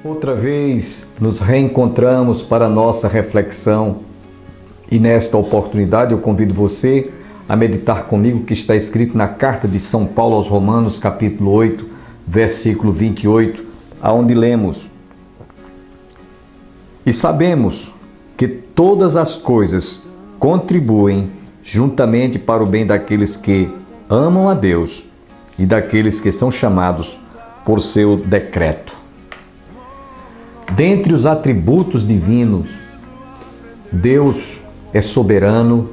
Outra vez nos reencontramos para a nossa reflexão e nesta oportunidade eu convido você a meditar comigo o que está escrito na carta de São Paulo aos Romanos, capítulo 8, versículo 28, aonde lemos: E sabemos que todas as coisas contribuem juntamente para o bem daqueles que amam a Deus e daqueles que são chamados por seu decreto. Dentre os atributos divinos, Deus é soberano,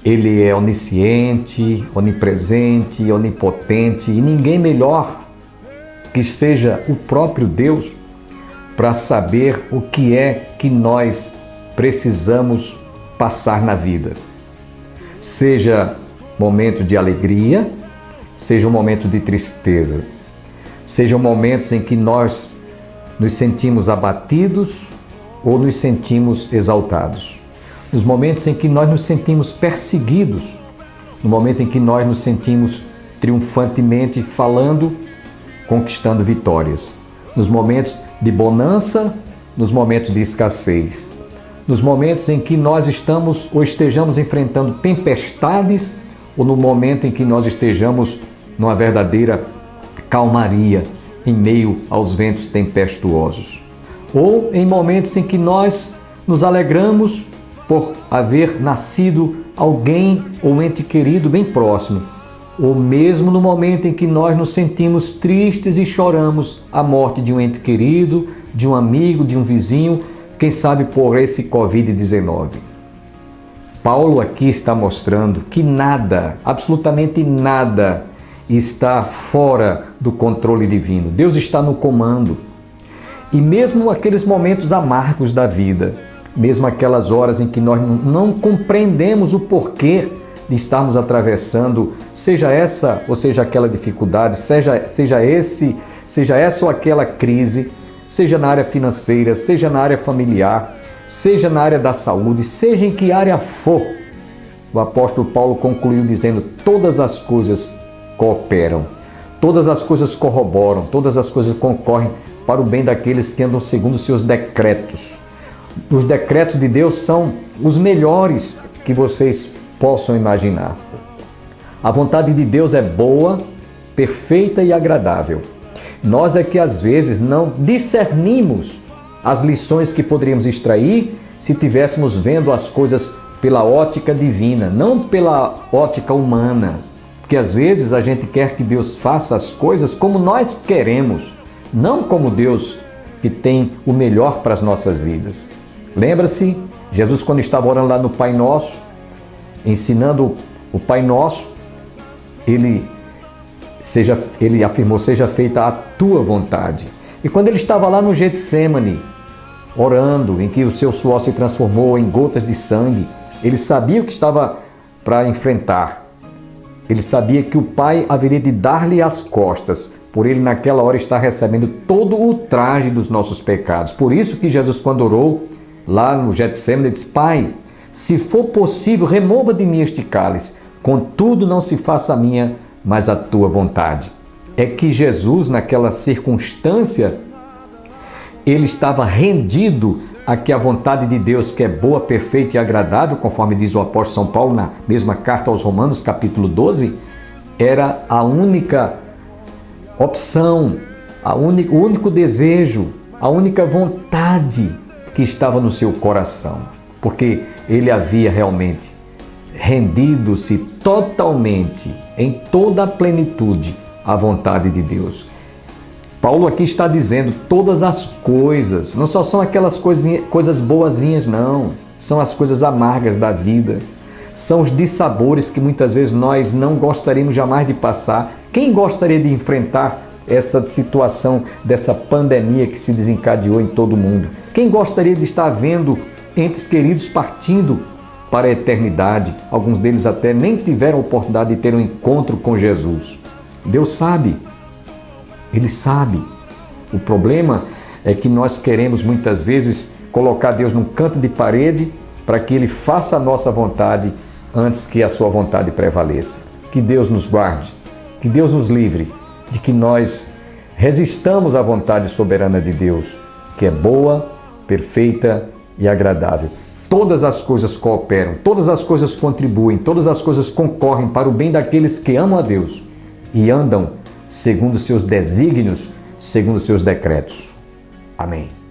Ele é onisciente, onipresente, onipotente, e ninguém melhor que seja o próprio Deus para saber o que é que nós precisamos passar na vida. Seja momento de alegria, seja um momento de tristeza, sejam momentos em que nós nos sentimos abatidos ou nos sentimos exaltados. Nos momentos em que nós nos sentimos perseguidos, no momento em que nós nos sentimos triunfantemente falando, conquistando vitórias. Nos momentos de bonança, nos momentos de escassez. Nos momentos em que nós estamos ou estejamos enfrentando tempestades ou no momento em que nós estejamos numa verdadeira calmaria em meio aos ventos tempestuosos. Ou em momentos em que nós nos alegramos por haver nascido alguém ou ente querido bem próximo. Ou mesmo no momento em que nós nos sentimos tristes e choramos a morte de um ente querido, de um amigo, de um vizinho, quem sabe por esse Covid-19. Paulo aqui está mostrando que nada, absolutamente nada, está fora do controle divino. Deus está no comando. E mesmo aqueles momentos amargos da vida, mesmo aquelas horas em que nós não compreendemos o porquê de estarmos atravessando, seja essa ou seja aquela dificuldade, seja essa ou aquela crise, seja na área financeira, seja na área familiar, seja na área da saúde, seja em que área for, o apóstolo Paulo concluiu dizendo: todas as coisas cooperam, todas as coisas corroboram, todas as coisas concorrem para o bem daqueles que andam segundo os seus decretos. Os decretos de Deus são os melhores que vocês possam imaginar. A vontade de Deus é boa, perfeita e agradável. Nós é que às vezes não discernimos as lições que poderíamos extrair se estivéssemos vendo as coisas pela ótica divina, não pela ótica humana. Porque às vezes a gente quer que Deus faça as coisas como nós queremos, não como Deus que tem o melhor para as nossas vidas. Lembra-se, Jesus quando estava orando lá no Pai Nosso, ensinando o Pai Nosso, ele afirmou: seja feita a tua vontade. E quando ele estava lá no Getsemane, orando, em que o seu suor se transformou em gotas de sangue, ele sabia o que estava para enfrentar. Ele sabia que o Pai haveria de dar-lhe as costas, por ele naquela hora estar recebendo todo o traje dos nossos pecados. Por isso que Jesus, quando orou lá no Getsemane, disse: Pai, se for possível, remova de mim este cálice, contudo não se faça a minha, mas a tua vontade. É que Jesus, naquela circunstância, ele estava rendido a que a vontade de Deus, que é boa, perfeita e agradável, conforme diz o apóstolo São Paulo na mesma carta aos Romanos, capítulo 12, era a única opção, o único desejo, a única vontade que estava no seu coração, porque ele havia realmente rendido-se totalmente, em toda a plenitude, à vontade de Deus. Paulo aqui está dizendo todas as coisas, não só são aquelas coisas boazinhas, não. São as coisas amargas da vida. São os dissabores que muitas vezes nós não gostaríamos jamais de passar. Quem gostaria de enfrentar essa situação dessa pandemia que se desencadeou em todo o mundo? Quem gostaria de estar vendo entes queridos partindo para a eternidade? Alguns deles até nem tiveram a oportunidade de ter um encontro com Jesus. Deus sabe. Ele sabe. O problema é que nós queremos muitas vezes colocar Deus num canto de parede para que Ele faça a nossa vontade antes que a sua vontade prevaleça. Que Deus nos guarde, que Deus nos livre de que nós resistamos à vontade soberana de Deus, que é boa, perfeita e agradável. Todas as coisas cooperam, todas as coisas contribuem, todas as coisas concorrem para o bem daqueles que amam a Deus e andam segundo os seus desígnios, segundo os seus decretos. Amém.